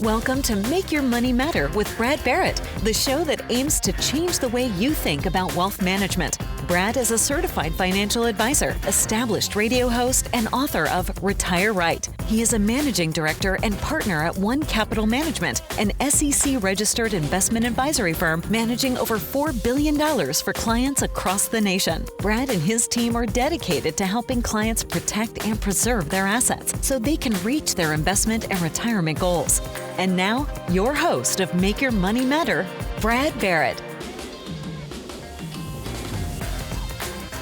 Welcome to Make Your Money Matter with Brad Barrett, the show that aims to change the way you think about wealth management. Brad is a certified financial advisor, established radio host, and author of Retire Right. He is a managing director and partner at One Capital Management, an SEC-registered investment advisory firm managing over $4 billion for clients across the nation. Brad and his team are dedicated to helping clients protect and preserve their assets so they can reach their investment and retirement goals. And now, your host of Make Your Money Matter, Brad Barrett.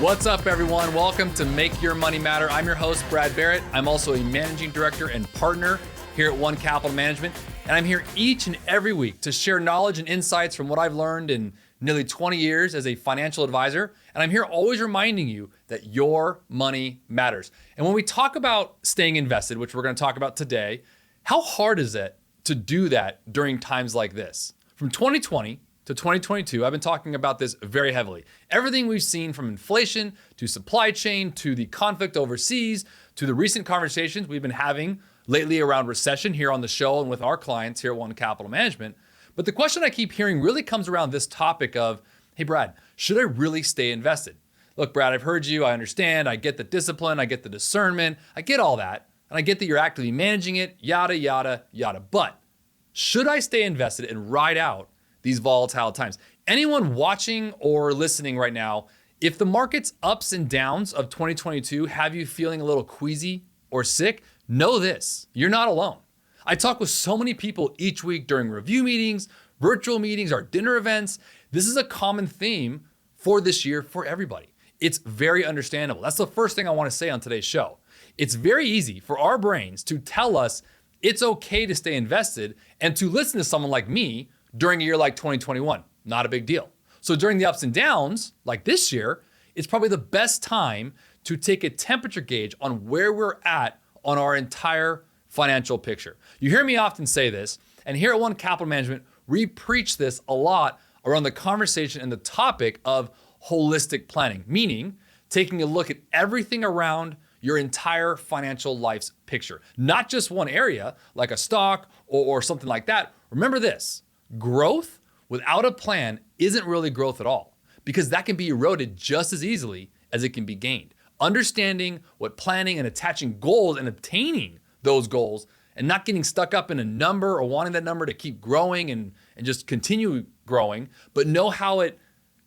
What's up, everyone? Welcome to Make Your Money Matter. I'm your host, Brad Barrett. I'm also a managing director and partner here at One Capital Management. And I'm here each and every week to share knowledge and insights from what I've learned in nearly 20 years as a financial advisor. And I'm here always reminding you that your money matters. And when we talk about staying invested, which we're going to talk about today, how hard is it to do that during times like this? From 2020 to 2022, I've been talking about this very heavily. Everything we've seen from inflation to supply chain to the conflict overseas to the recent conversations we've been having lately around recession here on the show and with our clients here at One Capital Management. But the question I keep hearing really comes around this topic of, hey, Brad, should I really stay invested? Look, Brad, I've heard you. I understand. I get the discipline. I get the discernment. I get all that. And I get that you're actively managing it, yada, yada, yada. But should I stay invested and ride out these volatile times? Anyone watching or listening right now, if the market's ups and downs of 2022 have you feeling a little queasy or sick, know this, you're not alone. I talk with so many people each week during review meetings, virtual meetings, our dinner events. This is a common theme for this year for everybody. It's very understandable. That's the first thing I want to say on today's show. It's very easy for our brains to tell us it's okay to stay invested and to listen to someone like me during a year like 2021. Not a big deal. So during the ups and downs, like this year, it's probably the best time to take a temperature gauge on where we're at on our entire financial picture. You hear me often say this, and here at One Capital Management, we preach this a lot around the conversation and the topic of holistic planning, meaning taking a look at everything around your entire financial life's picture, not just one area like a stock or something like that. Remember this, growth without a plan isn't really growth at all, because that can be eroded just as easily as it can be gained. Understanding what planning and attaching goals and obtaining those goals and not getting stuck up in a number or wanting that number to keep growing and just continue growing, but know how it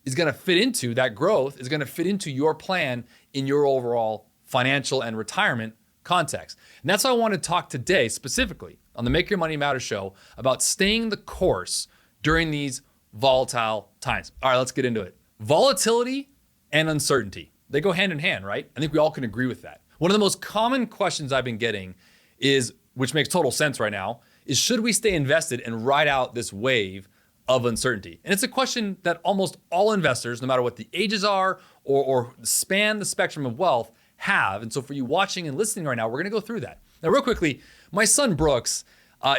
is going to fit into that growth, is going to fit into your plan in your overall financial and retirement context. And that's why I want to talk today specifically on the Make Your Money Matter show about staying the course during these volatile times. All right, let's get into it. Volatility and uncertainty, they go hand in hand, right? I think we all can agree with that. One of the most common questions I've been getting is, which makes total sense right now, is should we stay invested and ride out this wave of uncertainty? And it's a question that almost all investors, no matter what the ages are or span the spectrum of wealth, have. And so for you watching and listening right now, we're going to go through that. Now, real quickly, my son Brooks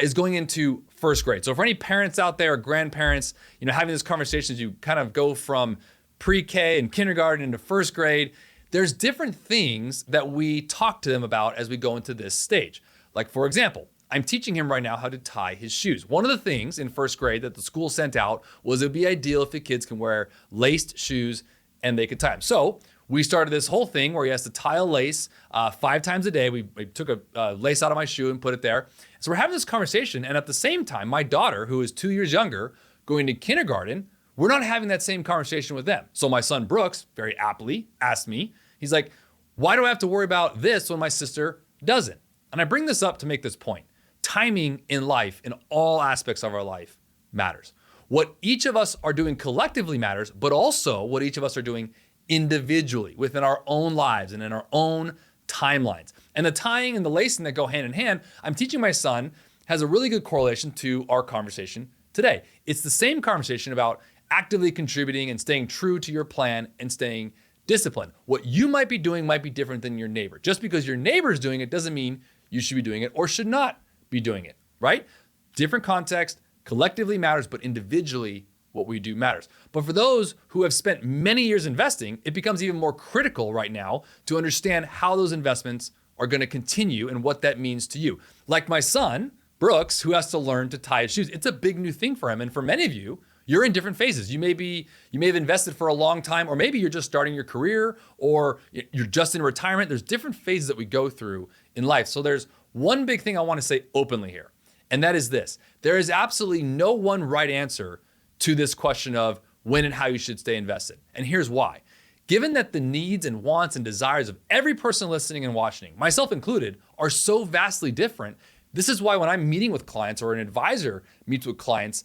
is going into first grade. So for any parents out there, grandparents, having this conversation as you kind of go from pre-K and kindergarten into first grade, there's different things that we talk to them about as we go into this stage. Like, for example, I'm teaching him right now how to tie his shoes. One of the things in first grade that the school sent out was it'd be ideal if the kids can wear laced shoes and they could tie them. So we started this whole thing where he has to tie a lace 5 times a day. We took a lace out of my shoe and put it there. So we're having this conversation. And at the same time, my daughter, who is 2 years younger, going to kindergarten, we're not having that same conversation with them. So my son Brooks, very aptly, asked me, he's like, why do I have to worry about this when my sister doesn't? And I bring this up to make this point. Timing in life, in all aspects of our life, matters. What each of us are doing collectively matters, but also what each of us are doing individually within our own lives and in our own timelines. And the tying and the lacing that go hand in hand, I'm teaching my son, has a really good correlation to our conversation today. It's the same conversation about actively contributing and staying true to your plan and staying disciplined. What you might be doing might be different than your neighbor. Just because your neighbor is doing it doesn't mean you should be doing it or should not be doing it, right? Different context, collectively matters, but individually what we do matters. But for those who have spent many years investing, it becomes even more critical right now to understand how those investments are going to continue and what that means to you. Like my son, Brooks, who has to learn to tie his shoes. It's a big new thing for him. And for many of you, you're in different phases. You may have invested for a long time, or maybe you're just starting your career, or you're just in retirement. There's different phases that we go through in life. So there's one big thing I want to say openly here, and that is this. There is absolutely no one right answer to this question of when and how you should stay invested. And here's why. Given that the needs and wants and desires of every person listening and watching, myself included, are so vastly different, this is why when I'm meeting with clients or an advisor meets with clients,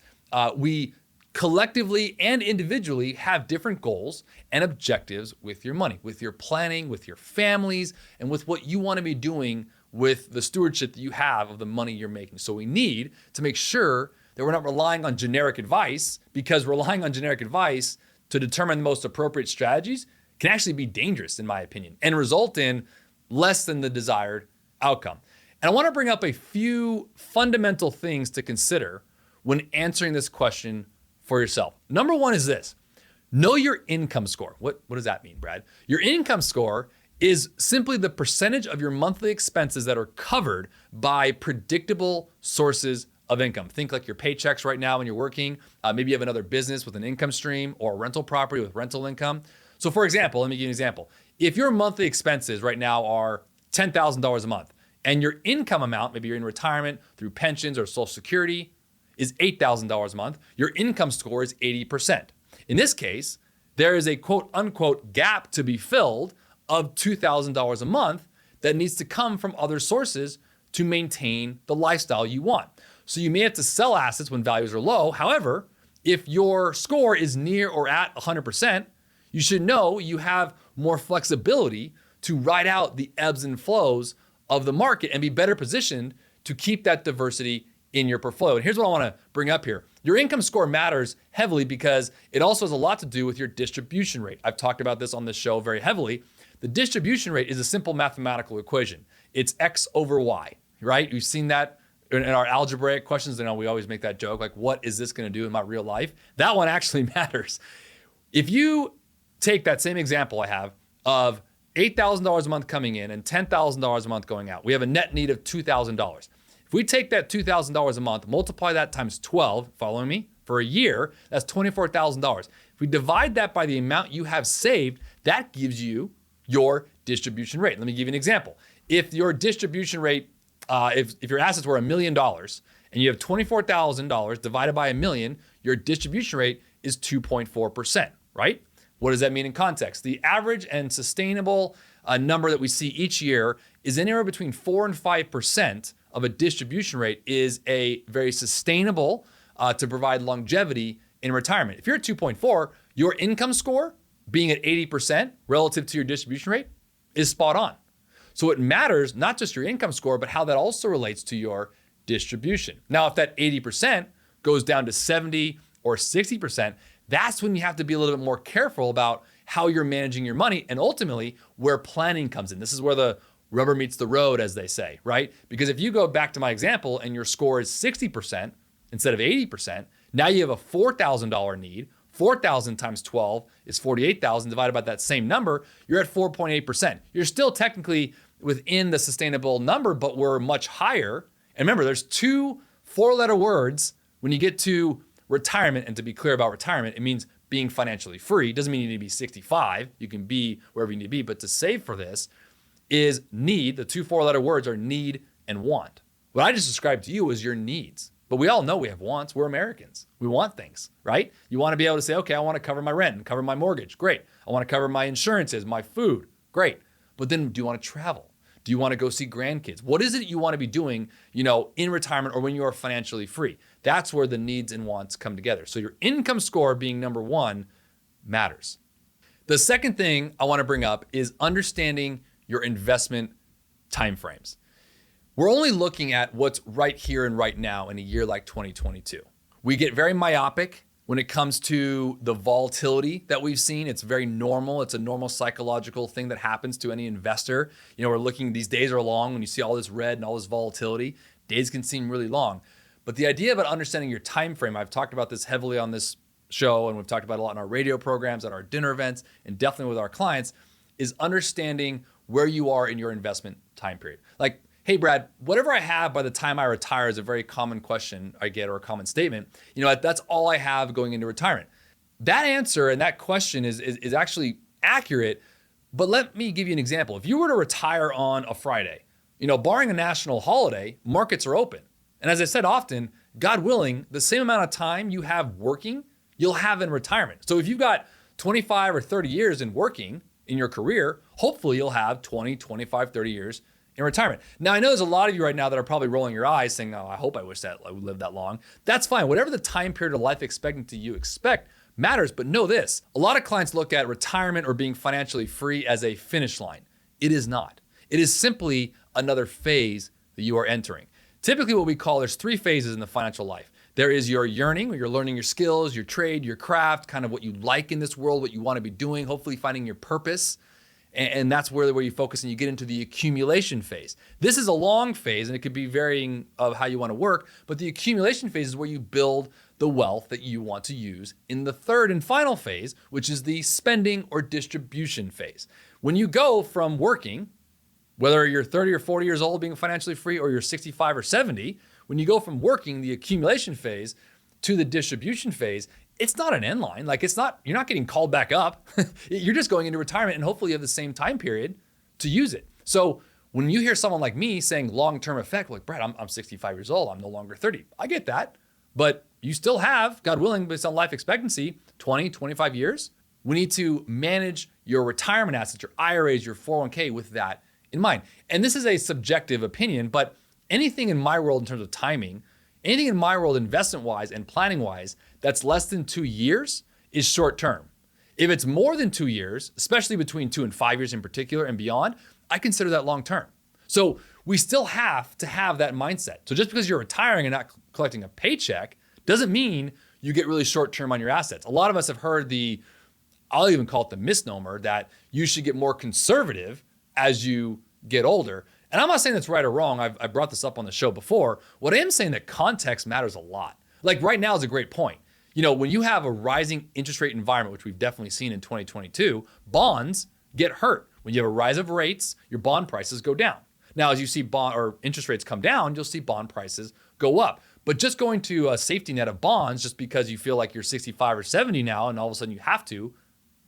we collectively and individually have different goals and objectives with your money, with your planning, with your families, and with what you want to be doing with the stewardship that you have of the money you're making. So we need to make sure that we're not relying on generic advice, because relying on generic advice to determine the most appropriate strategies can actually be dangerous, in my opinion, and result in less than the desired outcome. And I want to bring up a few fundamental things to consider when answering this question for yourself. Number one is this: know your income score. What does that mean, Brad? Your income score is simply the percentage of your monthly expenses that are covered by predictable sources of income. Think like your paychecks right now when you're working. Maybe you have another business with an income stream, or a rental property with rental income. So for example, let me give you an example. If your monthly expenses right now are $10,000 a month, and your income amount, maybe you're in retirement through pensions or Social Security, is $8,000 a month, your income score is 80%. In this case, there is a quote unquote gap to be filled of $2,000 a month that needs to come from other sources to maintain the lifestyle you want. So you may have to sell assets when values are low. However, if your score is near or at 100%, you should know you have more flexibility to ride out the ebbs and flows of the market and be better positioned to keep that diversity in your portfolio. And here's what I want to bring up here. Your income score matters heavily because it also has a lot to do with your distribution rate. I've talked about this on this show very heavily. The distribution rate is a simple mathematical equation. It's X over Y, right? You've seen that in our algebraic questions. You know, we always make that joke, like, what is this going to do in my real life? That one actually matters. If you take that same example I have of $8,000 a month coming in and $10,000 a month going out, we have a net need of $2,000. If we take that $2,000 a month, multiply that times 12, following me, for a year, that's $24,000. If we divide that by the amount you have saved, that gives you your distribution rate. Let me give you an example. If your distribution rate, if your assets were $1 million and you have $24,000 divided by $1 million, your distribution rate is 2.4%, right? What does that mean in context? The average and sustainable number that we see each year is anywhere between 4 and 5% of a distribution rate is a very sustainable to provide longevity in retirement. If you're at 2.4, your income score being at 80% relative to your distribution rate is spot on. So it matters not just your income score, but how that also relates to your distribution. Now, if that 80% goes down to 70 or 60%, that's when you have to be a little bit more careful about how you're managing your money and ultimately where planning comes in. This is where the rubber meets the road, as they say, right? Because if you go back to my example and your score is 60% instead of 80%, now you have a $4,000 need. 4,000 times 12 is 48,000 divided by that same number, you're at 4.8%. You're still technically within the sustainable number, but we're much higher. And remember, there's 2 4-letter words when you get to retirement. And to be clear about retirement, it means being financially free. Doesn't mean you need to be 65. You can be wherever you need to be. But to save for this is need. The 2 4-letter words are need and want. What I just described to you is your needs. But we all know we have wants. We're Americans. We want things, right? You want to be able to say, okay, I want to cover my rent and cover my mortgage. Great. I want to cover my insurances, my food. Great. But then do you want to travel? Do you want to go see grandkids? What is it you want to be doing, in retirement or when you are financially free? That's where the needs and wants come together. So your income score being number 1 matters. The second thing I want to bring up is understanding your investment timeframes. We're only looking at what's right here and right now in a year like 2022. We get very myopic when it comes to the volatility that we've seen. It's very normal. It's a normal psychological thing that happens to any investor. We're looking, these days are long when you see all this red and all this volatility. Days can seem really long. But the idea about understanding your time frame, I've talked about this heavily on this show, and we've talked about it a lot in our radio programs, at our dinner events, and definitely with our clients, is understanding where you are in your investment time period. Like, hey, Brad, whatever I have by the time I retire is a very common question I get, or a common statement. That's all I have going into retirement. That answer and that question is actually accurate, but let me give you an example. If you were to retire on a Friday, barring a national holiday, markets are open. And as I said often, God willing, the same amount of time you have working, you'll have in retirement. So if you've got 25 or 30 years in working in your career, hopefully you'll have 20, 25, 30 years in retirement. Now, I know there's a lot of you right now that are probably rolling your eyes saying, oh, I hope I wish that I would live that long. That's fine. Whatever the time period of life expectancy you expect matters, but know this. A lot of clients look at retirement or being financially free as a finish line. It is not. It is simply another phase that you are entering. Typically what we call, there's 3 phases in the financial life. There is your yearning, where you're learning your skills, your trade, your craft, kind of what you like in this world, what you want to be doing, hopefully finding your purpose. And that's where you focus, and you get into the accumulation phase. This is a long phase, and it could be varying of how you want to work, but the accumulation phase is where you build the wealth that you want to use in the third and final phase, which is the spending or distribution phase. When you go from working, whether you're 30 or 40 years old being financially free, or you're 65 or 70, when you go from working, the accumulation phase, to the distribution phase, it's not an end line. You're not getting called back up. You're just going into retirement, and hopefully you have the same time period to use it. So when you hear someone like me saying long-term effect, like, Brad, I'm 65 years old, I'm no longer 30. I get that, but you still have, God willing, based on life expectancy, 20, 25 years. We need to manage your retirement assets, your IRAs, your 401k with that in mind. And this is a subjective opinion, but anything in my world in terms of timing, anything in my world investment-wise and planning-wise that's less than 2 years is short-term. If it's more than 2 years, especially between 2 and 5 years in particular and beyond, I consider that long-term. So we still have to have that mindset. So just because you're retiring and not collecting a paycheck doesn't mean you get really short-term on your assets. A lot of us have heard I'll even call it the misnomer, that you should get more conservative as you get older. And I'm not saying that's right or wrong. I've brought this up on the show before. What I am saying that context matters a lot. Like right now is a great point. When you have a rising interest rate environment, which we've definitely seen in 2022, bonds get hurt. When you have a rise of rates, your bond prices go down. Now, as you see bond or interest rates come down, you'll see bond prices go up. But just going to a safety net of bonds just because you feel like you're 65 or 70 now and all of a sudden you have to,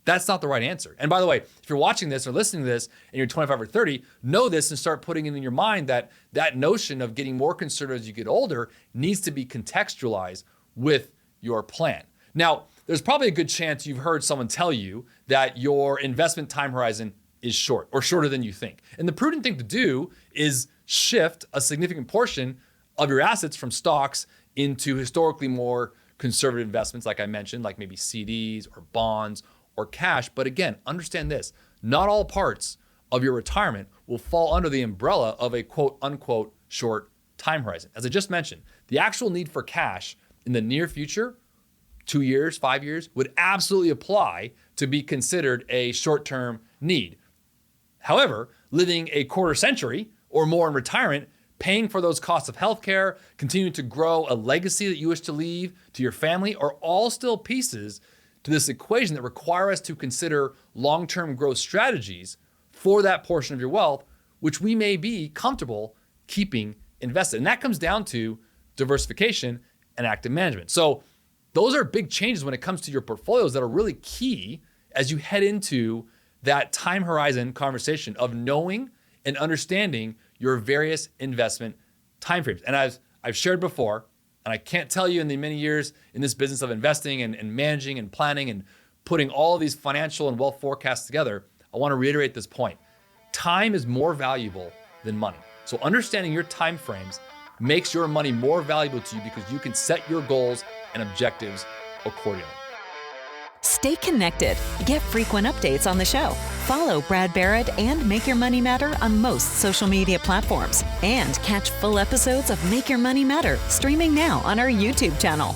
that's not the right answer. And by the way, if you're watching this or listening to this and you're 25 or 30, know this and start putting it in your mind that notion of getting more conservative as you get older needs to be contextualized with your plan. Now, there's probably a good chance you've heard someone tell you that your investment time horizon is short or shorter than you think. And the prudent thing to do is shift a significant portion of your assets from stocks into historically more conservative investments, like I mentioned, like maybe CDs or bonds or cash. But again, understand this, not all parts of your retirement will fall under the umbrella of a quote unquote short time horizon. As I just mentioned, the actual need for cash in the near future, 2 years, 5 years, would absolutely apply to be considered a short-term need. However, living a quarter century or more in retirement, paying for those costs of healthcare, continuing to grow a legacy that you wish to leave to your family are all still pieces to this equation that require us to consider long-term growth strategies for that portion of your wealth, which we may be comfortable keeping invested. And that comes down to diversification and active management. So those are big changes when it comes to your portfolios that are really key as you head into that time horizon conversation of knowing and understanding your various investment timeframes. And as I've shared before, and I can't tell you in the many years in this business of investing and managing and planning and putting all of these financial and wealth forecasts together, I want to reiterate this point. Time is more valuable than money. So understanding your time frames makes your money more valuable to you because you can set your goals and objectives accordingly. Stay connected. Get frequent updates on the show. Follow Brad Barrett and Make Your Money Matter on most social media platforms. And catch full episodes of Make Your Money Matter streaming now on our YouTube channel.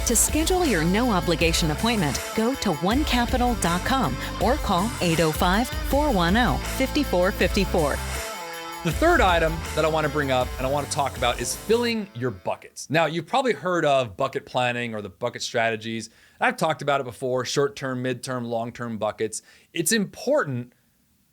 To schedule your no-obligation appointment, go to onecapital.com or call 805-410-5454. The third item that I want to bring up and I want to talk about is filling your buckets. Now, you've probably heard of bucket planning or the bucket strategies. I've talked about it before, short-term, mid-term, long-term buckets. It's important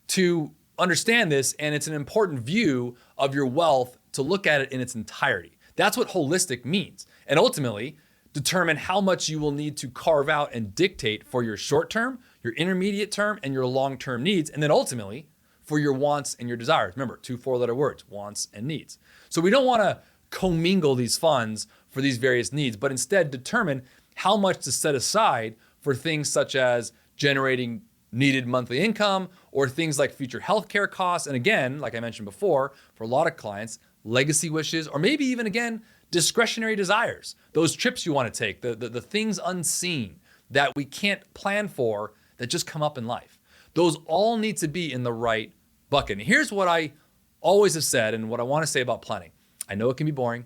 to understand this, and it's an important view of your wealth to look at it in its entirety. That's what holistic means. And ultimately, determine how much you will need to carve out and dictate for your short term, your intermediate term, and your long-term needs. And then ultimately, for your wants and your desires. Remember, 2 4-letter words, wants and needs. So we don't want to commingle these funds for these various needs, but instead determine how much to set aside for things such as generating needed monthly income or things like future healthcare costs. And again, like I mentioned before, for a lot of clients, legacy wishes, or maybe even again, discretionary desires, those trips you want to take, the things unseen that we can't plan for that just come up in life. Those all need to be in the right bucket. And here's what I always have said and what I want to say about planning. I know it can be boring.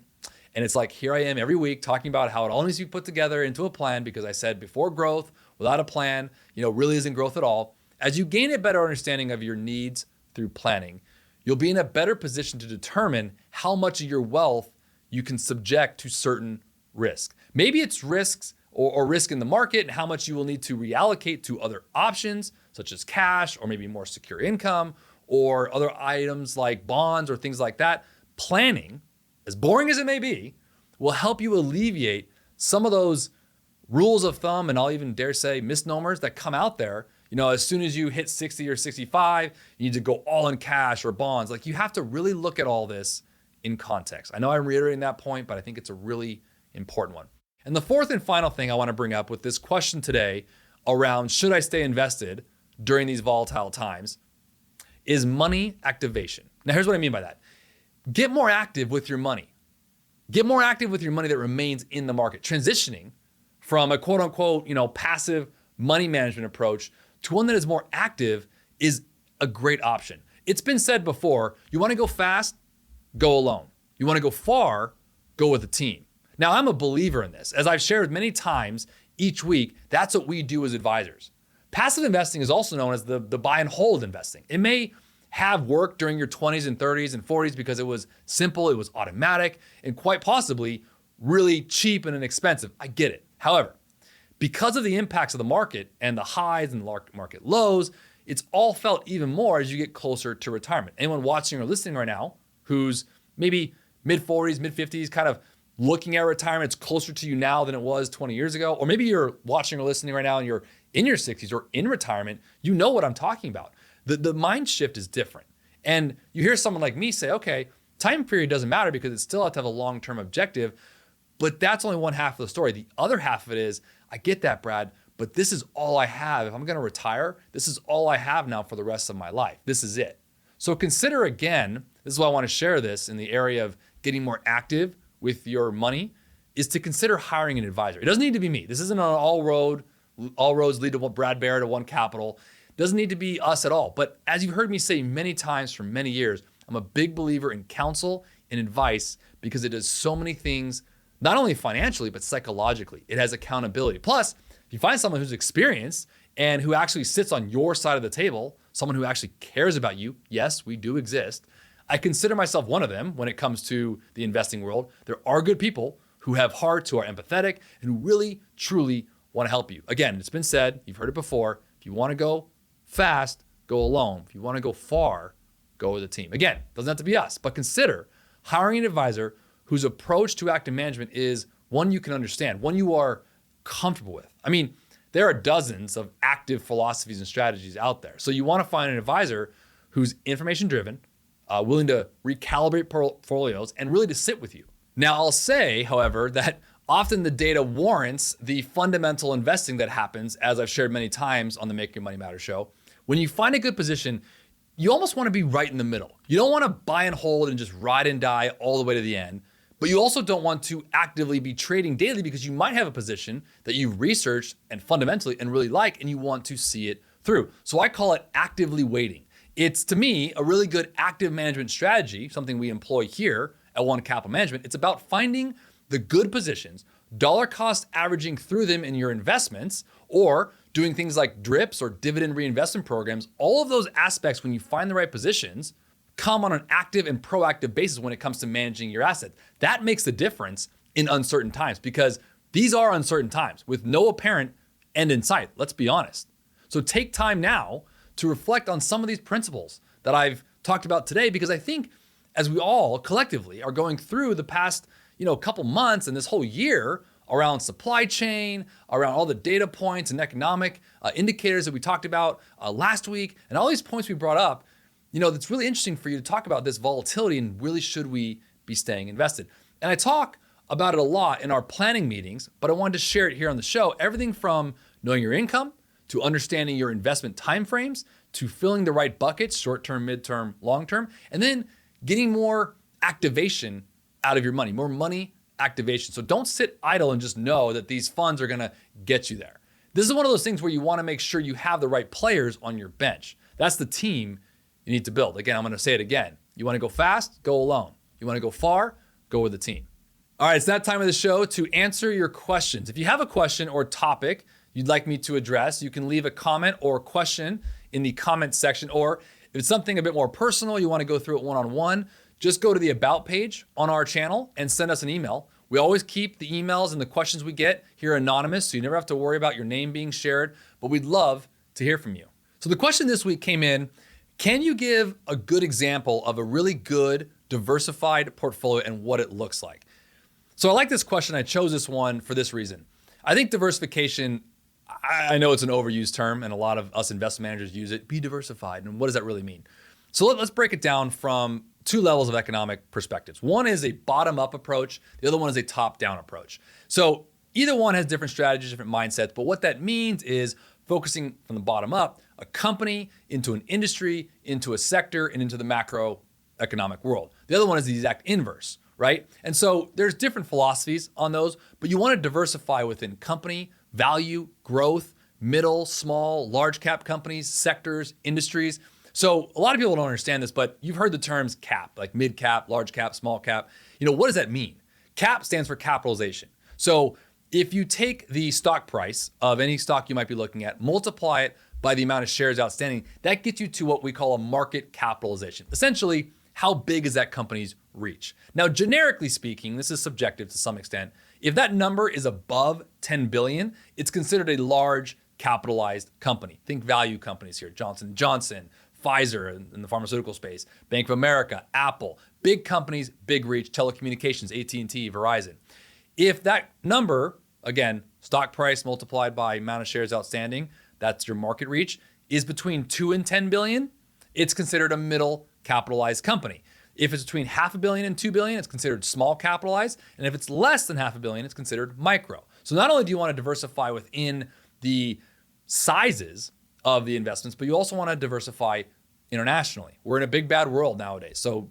And it's like, here I am every week talking about how it all needs to be put together into a plan because I said before growth, without a plan, really isn't growth at all. As you gain a better understanding of your needs through planning, you'll be in a better position to determine how much of your wealth you can subject to certain risk. Maybe it's risks or risk in the market and how much you will need to reallocate to other options, such as cash or maybe more secure income or other items like bonds or things like that. Planning, as boring as it may be, will help you alleviate some of those rules of thumb and I'll even dare say misnomers that come out there. As soon as you hit 60 or 65, you need to go all in cash or bonds. Like, you have to really look at all this in context. I know I'm reiterating that point, but I think it's a really important one. And the fourth and final thing I want to bring up with this question today around should I stay invested during these volatile times is money activation. Now, here's what I mean by that. Get more active with your money. Get more active with your money that remains in the market. Transitioning from a quote unquote, passive money management approach to one that is more active is a great option. It's been said before, you want to go fast, go alone. You want to go far, go with a team. Now, I'm a believer in this. As I've shared many times each week, that's what we do as advisors. Passive investing is also known as the buy and hold investing. It may have worked during your 20s and 30s and 40s because it was simple, it was automatic, and quite possibly really cheap and inexpensive. I get it. However, because of the impacts of the market and the highs and market lows, it's all felt even more as you get closer to retirement. Anyone watching or listening right now who's maybe mid-40s, mid-50s, kind of looking at retirement, it's closer to you now than it was 20 years ago. Or maybe you're watching or listening right now and you're in your 60s or in retirement, you know what I'm talking about. The mind shift is different. And you hear someone like me say, okay, time period doesn't matter because it still has to have a long-term objective, but that's only one half of the story. The other half of it is, I get that, Brad, but this is all I have. If I'm going to retire, this is all I have now for the rest of my life. This is it. So consider again, this is why I want to share this in the area of getting more active with your money, is to consider hiring an advisor. It doesn't need to be me. This isn't an all roads lead to Brad Barrett or One Capital. It doesn't need to be us at all. But as you've heard me say many times for many years, I'm a big believer in counsel and advice because it does so many things, not only financially, but psychologically. It has accountability. Plus, if you find someone who's experienced and who actually sits on your side of the table, someone who actually cares about you, yes, we do exist. I consider myself one of them when it comes to the investing world. There are good people who have hearts, who are empathetic, and who really, truly want to help you. Again, it's been said, you've heard it before, if you want to go fast, go alone. If you want to go far, go with a team. Again, doesn't have to be us, but consider hiring an advisor whose approach to active management is one you can understand, one you are comfortable with. I mean, there are dozens of active philosophies and strategies out there. So you want to find an advisor who's information driven, willing to recalibrate portfolios, and really to sit with you. Now, I'll say, however, that often the data warrants the fundamental investing that happens, as I've shared many times on the Make Your Money Matter show. When you find a good position, you almost want to be right in the middle. You don't want to buy and hold and just ride and die all the way to the end, but you also don't want to actively be trading daily because you might have a position that you've researched and fundamentally and really like, and you want to see it through. So I call it actively waiting. It's, to me, a really good active management strategy, something we employ here at One Capital Management. It's about finding the good positions, dollar cost averaging through them in your investments, or doing things like drips or dividend reinvestment programs. All of those aspects, when you find the right positions, come on an active and proactive basis when it comes to managing your assets. That makes the difference in uncertain times because these are uncertain times with no apparent end in sight. Let's be honest. So take time now to reflect on some of these principles that I've talked about today, because I think as we all collectively are going through the past, couple months and this whole year around supply chain, around all the data points and economic indicators that we talked about last week, and all these points we brought up, it's really interesting for you to talk about this volatility and really should we be staying invested. And I talk about it a lot in our planning meetings, but I wanted to share it here on the show. Everything from knowing your income, to understanding your investment timeframes, to filling the right buckets, short-term, mid-term, long-term, and then getting more activation out of your money, more money activation. So don't sit idle and just know that these funds are gonna get you there. This is one of those things where you wanna make sure you have the right players on your bench. That's the team you need to build. Again, I'm gonna say it again. You wanna go fast, go alone. You wanna go far, go with a team. All right, it's that time of the show to answer your questions. If you have a question or topic you'd like me to address, you can leave a comment or a question in the comment section, or if it's something a bit more personal, you wanna go through it one-on-one, just go to the About page on our channel and send us an email. We always keep the emails and the questions we get here anonymous, so you never have to worry about your name being shared, but we'd love to hear from you. So the question this week came in, can you give a good example of a really good diversified portfolio and what it looks like? So I like this question. I chose this one for this reason. I think diversification, I know it's an overused term and a lot of us investment managers use it, be diversified. And what does that really mean? So let's break it down from two levels of economic perspectives. One is a bottom-up approach. The other one is a top-down approach. So either one has different strategies, different mindsets, but what that means is focusing from the bottom up, a company into an industry, into a sector, and into the macroeconomic world. The other one is the exact inverse, right? And so there's different philosophies on those, but you want to diversify within company, value, growth, middle, small, large cap companies, sectors, industries. So a lot of people don't understand this, but you've heard the terms cap, like mid cap, large cap, small cap. What does that mean? Cap stands for capitalization. So if you take the stock price of any stock you might be looking at, multiply it by the amount of shares outstanding, that gets you to what we call a market capitalization. Essentially, how big is that company's reach? Now, generically speaking, this is subjective to some extent. If that number is above 10 billion, it's considered a large capitalized company. Think value companies here, Johnson & Johnson, Pfizer in the pharmaceutical space, Bank of America, Apple, big companies, big reach, telecommunications, AT&T, Verizon. If that number, again, stock price multiplied by amount of shares outstanding, that's your market reach, is between 2 and 10 billion, it's considered a middle capitalized company. If it's between $500 million and $2 billion, it's considered small capitalized. And if it's less than $500 million, it's considered micro. So not only do you want to diversify within the sizes of the investments, but you also want to diversify internationally. We're in a big bad world nowadays. So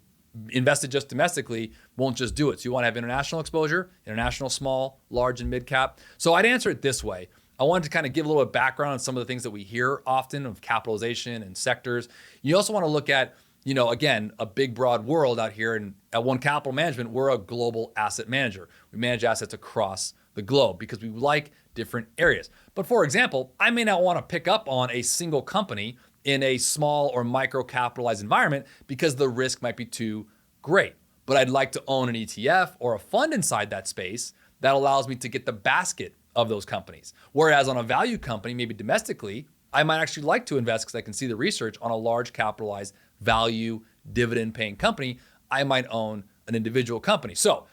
invested just domestically won't just do it. So you want to have international exposure, international small, large, and mid cap. So I'd answer it this way. I wanted to kind of give a little bit of background on some of the things that we hear often of capitalization and sectors. You also want to look at, again, a big broad world out here. And at One Capital Management, we're a global asset manager. We manage assets across the globe because we like different areas. But for example, I may not want to pick up on a single company in a small or micro capitalized environment because the risk might be too great. But I'd like to own an ETF or a fund inside that space that allows me to get the basket of those companies. Whereas on a value company, maybe domestically, I might actually like to invest because I can see the research on a large capitalized value dividend paying company. I might own an individual company. So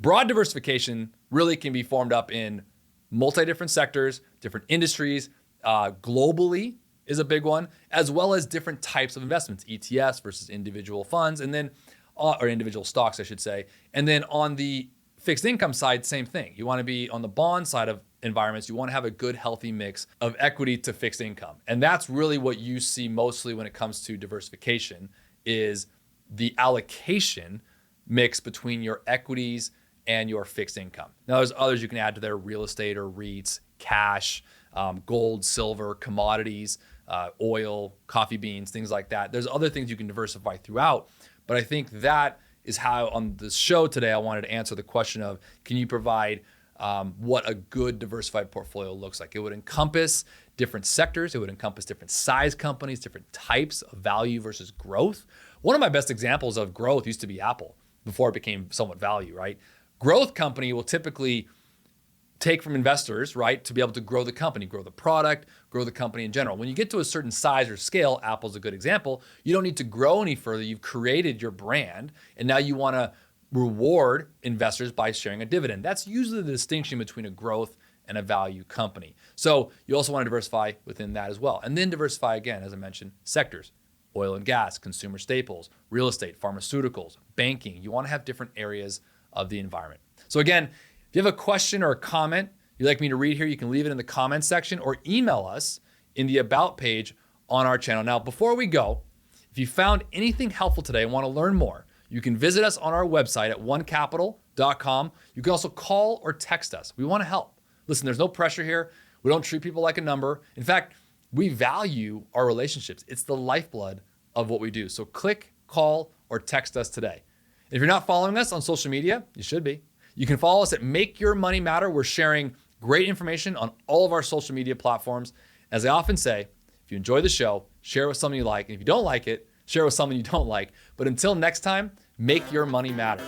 broad diversification really can be formed up in multi-different sectors, different industries, globally is a big one, as well as different types of investments, ETFs versus individual funds, and then, or individual stocks, I should say. And then on the fixed income side, same thing. You want to be on the bond side of environments. You want to have a good, healthy mix of equity to fixed income. And that's really what you see mostly when it comes to diversification is the allocation mix between your equities and your fixed income. Now, there's others you can add to their real estate or REITs, cash, gold, silver, commodities, oil, coffee beans, things like that. There's other things you can diversify throughout. But I think that is how on this show today, I wanted to answer the question of, can you provide what a good diversified portfolio looks like? It would encompass different sectors. It would encompass different size companies, different types of value versus growth. One of my best examples of growth used to be Apple before it became somewhat value, right? Growth company will typically take from investors, right, to be able to grow the company, grow the product, grow the company in general. When you get to a certain size or scale, Apple's a good example, you don't need to grow any further. You've created your brand, and now you want to reward investors by sharing a dividend. That's usually the distinction between a growth and a value company. So you also want to diversify within that as well. And then diversify again, as I mentioned, sectors, oil and gas, consumer staples, real estate, pharmaceuticals, banking. You want to have different areas of the environment. So again, if you have a question or a comment you'd like me to read here, you can leave it in the comments section or email us in the About page on our channel. Now, before we go, if you found anything helpful today and want to learn more, you can visit us on our website at onecapital.com. You can also call or text us. We want to help. Listen, there's no pressure here. We don't treat people like a number. In fact, we value our relationships. It's the lifeblood of what we do. So click, call, or text us today. If you're not following us on social media, you should be. You can follow us at Make Your Money Matter. We're sharing great information on all of our social media platforms. As I often say, if you enjoy the show, share it with someone you like. And if you don't like it, share it with someone you don't like. But until next time, make your money matter.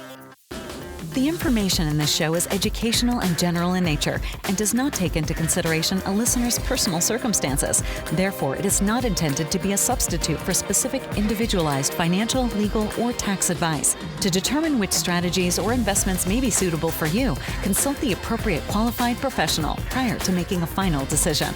The information in this show is educational and general in nature and does not take into consideration a listener's personal circumstances. Therefore, it is not intended to be a substitute for specific individualized financial, legal, or tax advice. To determine which strategies or investments may be suitable for you, consult the appropriate qualified professional prior to making a final decision.